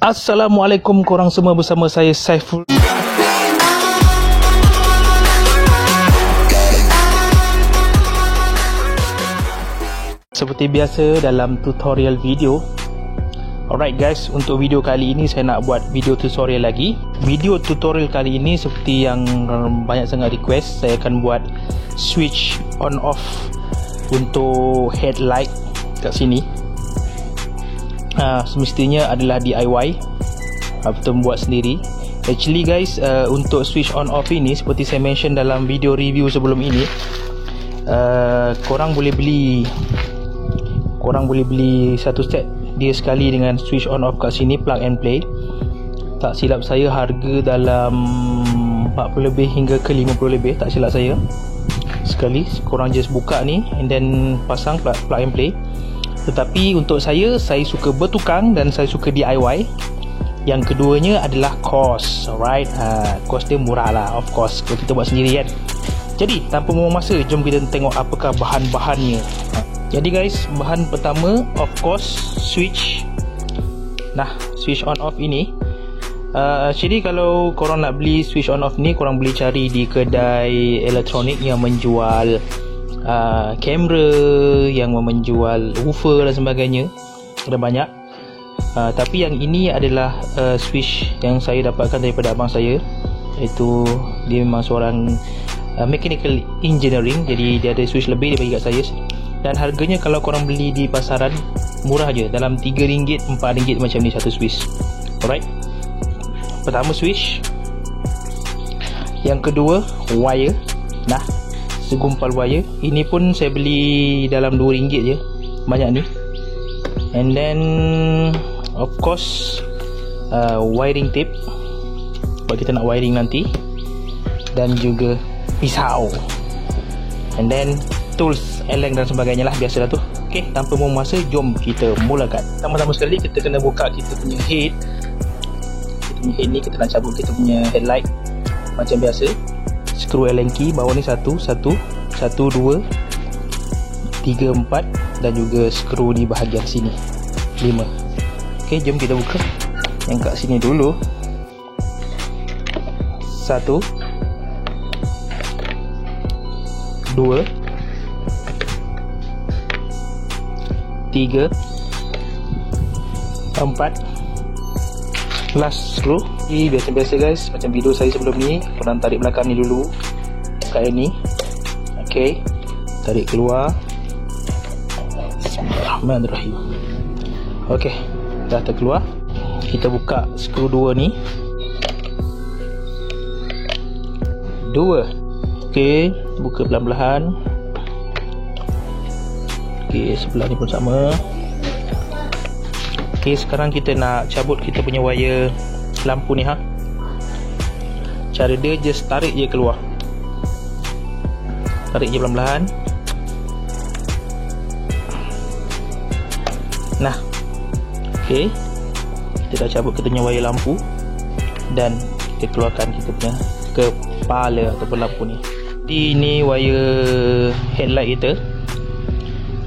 Assalamualaikum korang semua, bersama saya Saiful. Seperti biasa dalam tutorial video. Alright guys, untuk video kali ini saya nak buat video tutorial lagi. Video tutorial kali ini seperti yang banyak sangat request, saya akan buat switch on off untuk headlight kat sini. Semestinya adalah DIY atau buat sendiri. Actually guys, untuk switch on off ini seperti saya mention dalam video review sebelum ini, korang boleh beli satu set dia sekali dengan switch on off kat sini, plug and play. Tak silap saya harga dalam 40 lebih hingga ke 50 lebih, tak silap saya. Sekali korang just buka ni and then pasang plug and play. Tetapi untuk saya suka bertukang dan saya suka DIY. Yang keduanya adalah cost. Alright, cost dia murah lah, of course, kalau kita buat sendiri kan. Jadi tanpa membuang masa, jom kita tengok apakah bahan-bahannya. Jadi guys, bahan pertama of course switch. Switch on off ini, actually kalau korang nak beli switch on off ni, korang boleh cari di kedai elektronik yang menjual kamera, yang menjual woofer dan sebagainya. Ada banyak. Tapi yang ini adalah switch yang saya dapatkan daripada abang saya, iaitu dia memang seorang mechanical engineering. Jadi dia ada switch lebih dia bagi kat saya. Dan harganya kalau korang beli di pasaran murah je, dalam RM3, RM4 macam ni satu switch. Alright, pertama switch. Yang kedua wire. Segumpal wire. Ini pun saya beli dalam RM2 je, banyak ni. And then of course wiring tape buat kita nak wiring nanti, dan juga pisau, and then tools, eleng dan sebagainya lah, biasalah tu. Okay, tanpa membuang masa, jom kita mulakan. Pertama-tama sekali kita kena buka kita punya head. Kita punya head ni kita nak cabut kita punya headlight macam biasa. Skru Allen key bawah ni 1, 2, 3, 4, dan juga skru di bahagian sini 5. Okay, jom kita buka yang kat sini dulu. 1, 2, 3, 4. Last screw. Biasa-biasa guys, macam video saya sebelum ni, korang tarik belakang ni dulu, kain ni. Okay, tarik keluar. Bismillahirrahmanirrahim. Okay, dah terkeluar. Kita buka skru 2 ni. 2. Okay, buka pelan-pelan. Okay, sebelah ni pun sama. Okay, sekarang kita nak cabut kita punya wire lampu ni. Cara dia just tarik je keluar. Tarik je pelan-pelan. Okay, kita dah cabut kita punya wire lampu, dan kita keluarkan kita punya kepala ataupun lampu ni. Ini wire headlight kita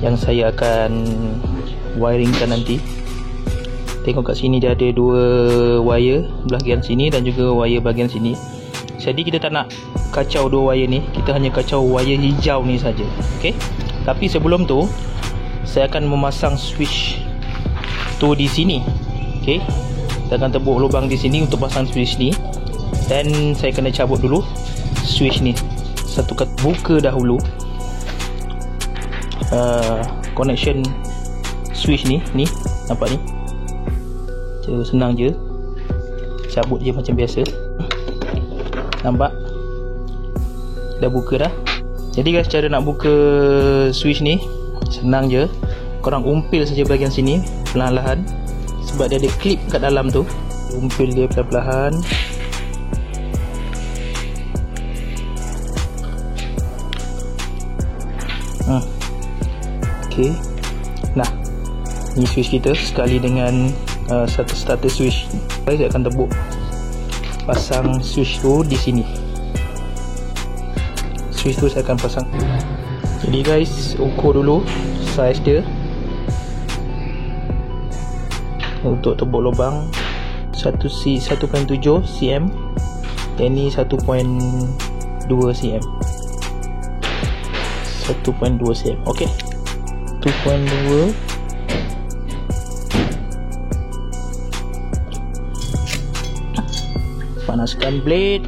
yang saya akan wiringkan nanti. Tengok kat sini dia ada 2 wire, bahagian sini dan juga wire bahagian sini. Jadi kita tak nak kacau 2 wire ni, kita hanya kacau wire hijau ni saja. Okay, tapi sebelum tu saya akan memasang switch tu di sini. Okay, kita akan tebuk lubang di sini untuk pasang switch ni. Dan saya kena cabut dulu switch ni. Satu kat buka dahulu connection switch ni. Nampak ni? Senang je, cabut je macam biasa. Nampak? Dah buka dah. Jadi guys, cara nak buka switch ni senang je. Korang umpil saja bahagian sini perlahan-lahan, sebab dia ada klip kat dalam tu. Umpil dia perlahan-lahan. Okay, ni switch kita sekali dengan satu starter switch. Saya akan tebuk pasang switch tu di sini. Switch tu saya akan pasang. Jadi guys, ukur dulu size dia untuk tebuk lubang. 1.7 cm, dan ni 1.2 cm. 1.2 cm. Okey, 2.2. Panaskan blade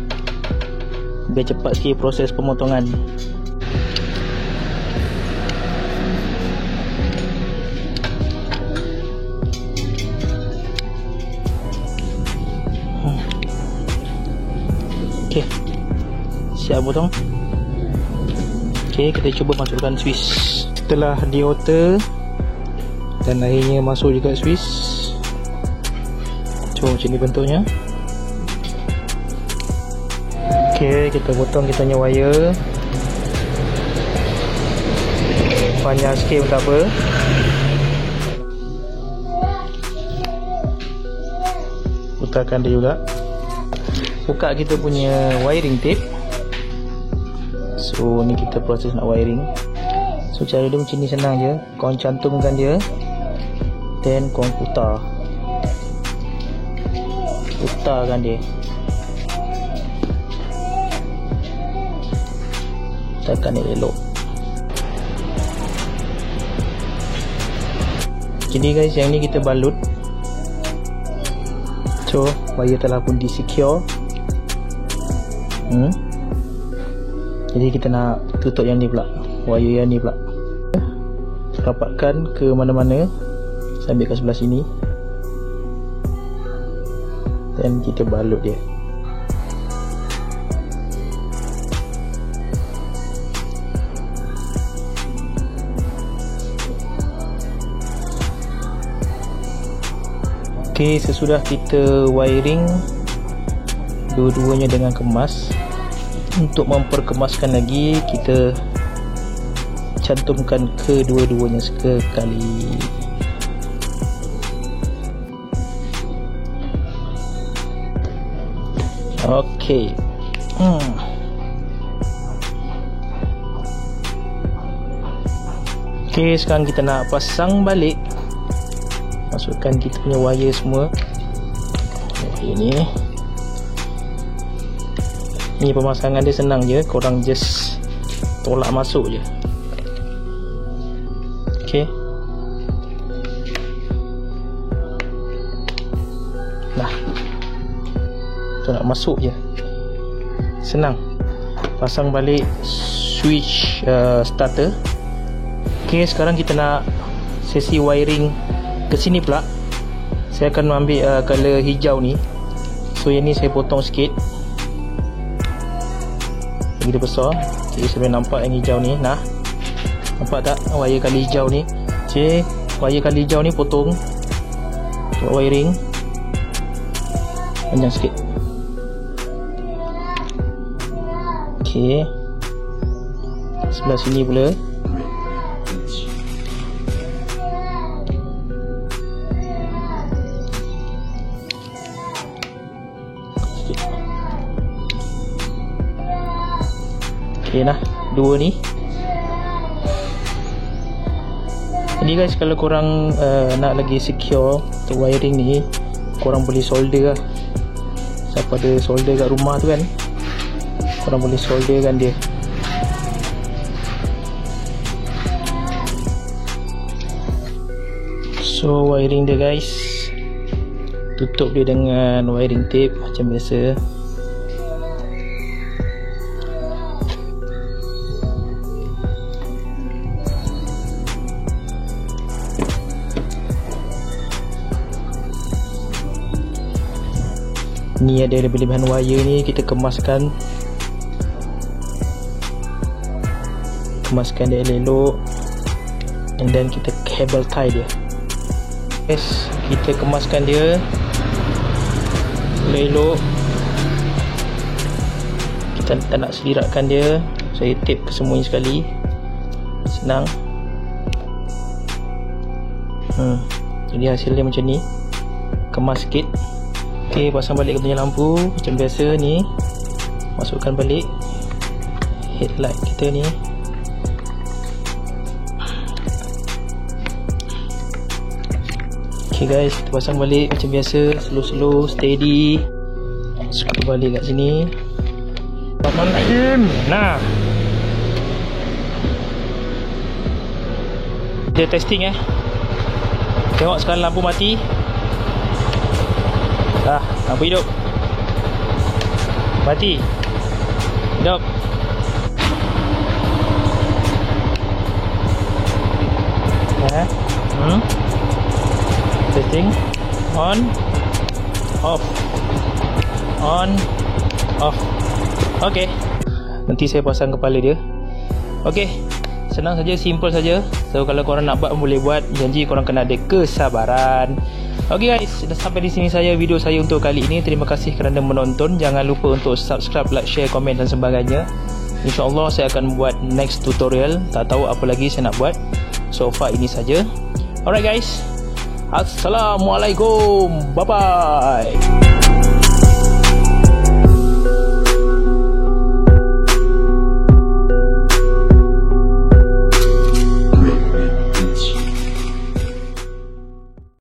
biar cepat sikit proses pemotongan. Okey, siap potong. Okey, kita cuba masukkan Swiss. Setelah deotter dan akhirnya masuk juga Swiss. Cuma macam ni bentuknya. Okey, kita potong kita punya wire. Panjang sikit pun tak apa. Putarkan dia juga. Buka kita punya wiring tape. So ni kita proses nak wiring. So cara dia macam ni, senang je. Korang cantumkan dia, then korang putarkan dia. Tekan dia elok. Jadi guys, yang ni kita balut. So wire telah pun di-secure. Jadi kita nak tutup yang ni pula, wire yang ni pula. Rapatkan ke mana-mana. Saya ambil kat sebelah sini, dan kita balut dia. Okey, sesudah kita wiring dua-duanya dengan kemas, untuk memperkemaskan lagi, kita cantumkan kedua-duanya sekali. Okey. Okey, sekarang kita nak pasang balik. Masukkan kita punya wire semua. Ni pemasangan dia senang je, korang just tolak masuk je. Okey. Nah, tolak masuk je, senang. Pasang balik switch starter. Okey, sekarang kita nak sesi wiring ke sini pula. Saya akan ambil color hijau ni. So yang ni saya potong sikit, begitu besar. Jadi saya boleh nampak yang hijau ni. Nah, nampak tak wire kali hijau ni? Okey, wire kali hijau ni potong untuk wiring. Panjang sikit. Okey, sebelah sini pula. Okey lah, dua ni. Jadi guys, kalau korang nak lagi secure untuk wiring ni, korang boleh solder lah. Siapa ada solder kat rumah tu kan, korang boleh solderkan dia. So wiring dia guys, tutup dia dengan wiring tape macam biasa. Ni ada lebih-lebihan wire ni, kita kemaskan dia elok, and then kita cable tie dia. Yes, kita kemaskan dia elok. Kita tak nak seliratkan dia, saya tape ke semuanya sekali, senang. Jadi hasilnya macam ni, kemas sikit. Okey, pasang balik kita punya lampu macam biasa ni. Masukkan balik headlight kita ni. Okay guys, kita pasang balik macam biasa, slow steady. Screw balik kat sini. Nah, dia testing Tengok sekarang lampu mati. Lampu hidup. Mati. Hidup. Testing. On. Off. On. Off. Okay, nanti saya pasang kepala dia. Okay, senang saja, simple saja. So kalau korang nak buat boleh buat. Janji korang kena ada kesabaran. Okay guys, dah sampai di sini saya video saya untuk kali ini. Terima kasih kerana menonton. Jangan lupa untuk subscribe, like, share, komen dan sebagainya. InsyaAllah saya akan buat next tutorial. Tak tahu apa lagi saya nak buat. So far ini saja. Alright guys, Assalamualaikum. Bye bye.